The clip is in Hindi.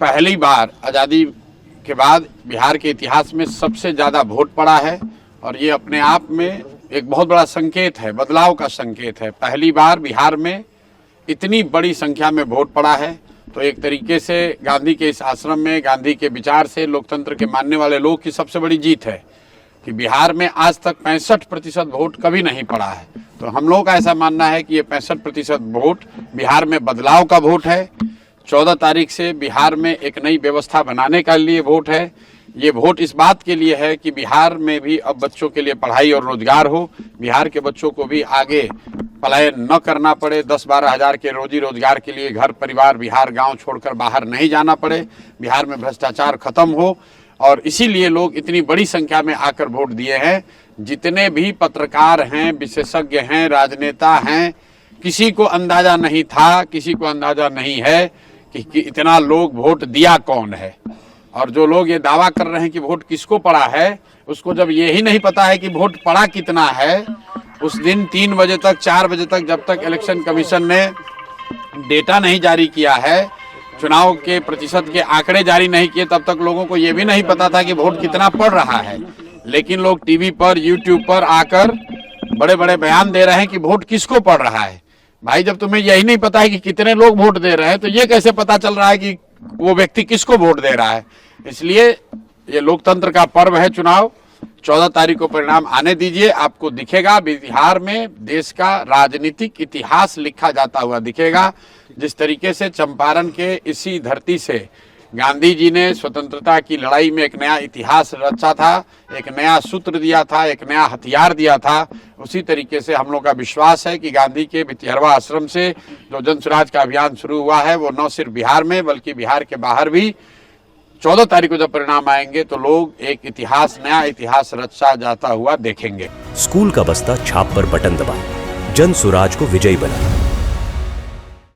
पहली बार आज़ादी के बाद बिहार के इतिहास में सबसे ज़्यादा वोट पड़ा है और ये अपने आप में एक बहुत बड़ा संकेत है, बदलाव का संकेत है। पहली बार बिहार में इतनी बड़ी संख्या में वोट पड़ा है, तो एक तरीके से गांधी के इस आश्रम में गांधी के विचार से लोकतंत्र के मानने वाले लोग की सबसे बड़ी जीत है कि बिहार में आज तक 65% वोट कभी नहीं पड़ा है। तो हम लोगों का ऐसा मानना है कि ये 65% वोट बिहार में बदलाव का वोट है। 14 तारीख से बिहार में एक नई व्यवस्था बनाने के लिए वोट है। ये वोट इस बात के लिए है कि बिहार में भी अब बच्चों के लिए पढ़ाई और रोजगार हो, बिहार के बच्चों को भी आगे पलायन न करना पड़े, 10-12 हज़ार के रोजी रोजगार के लिए घर परिवार बिहार गांव छोड़कर बाहर नहीं जाना पड़े, बिहार में भ्रष्टाचार खत्म हो। और इसीलिए लोग इतनी बड़ी संख्या में आकर वोट दिए हैं। जितने भी पत्रकार हैं, विशेषज्ञ हैं, राजनेता हैं, किसी को अंदाजा नहीं था, किसी को अंदाजा नहीं है कि इतना लोग वोट दिया कौन है। और जो लोग ये दावा कर रहे हैं कि वोट किसको पड़ा है, उसको जब ये ही नहीं पता है कि वोट पड़ा कितना है, उस दिन 3 बजे तक 4 बजे तक जब तक इलेक्शन कमीशन ने डेटा नहीं जारी किया है, चुनाव के प्रतिशत के आंकड़े जारी नहीं किए, तब तक लोगों को ये भी नहीं पता था कि वोट कितना पड़ रहा है। लेकिन लोग टीवी पर, यूट्यूब पर आकर बड़े बड़े बयान दे रहे हैं कि वोट किसको पड़ रहा है। भाई, जब तुम्हें यही नहीं पता है कि कितने लोग वोट दे रहे हैं, तो ये कैसे पता चल रहा है कि वो व्यक्ति किसको वोट दे रहा है। इसलिए ये लोकतंत्र का पर्व है चुनाव। 14 तारीख को परिणाम आने दीजिए, आपको दिखेगा बिहार में देश का राजनीतिक इतिहास लिखा जाता हुआ दिखेगा। जिस तरीके से चंपारण के इसी धरती से गांधी जी ने स्वतंत्रता की लड़ाई में एक नया इतिहास रचा था, एक नया सूत्र दिया था, एक नया हथियार दिया था, उसी तरीके से हम लोग का विश्वास है कि गांधी के भितिहरवा आश्रम से जो जन स्वराज का अभियान शुरू हुआ है, वो न सिर्फ बिहार में बल्कि बिहार के बाहर भी 14 तारीख को जब परिणाम आएंगे तो लोग एक इतिहास, नया इतिहास रचा जाता हुआ देखेंगे। स्कूल का बस्ता छाप पर बटन दबाएं, जन स्वराज को विजयी बनाएं।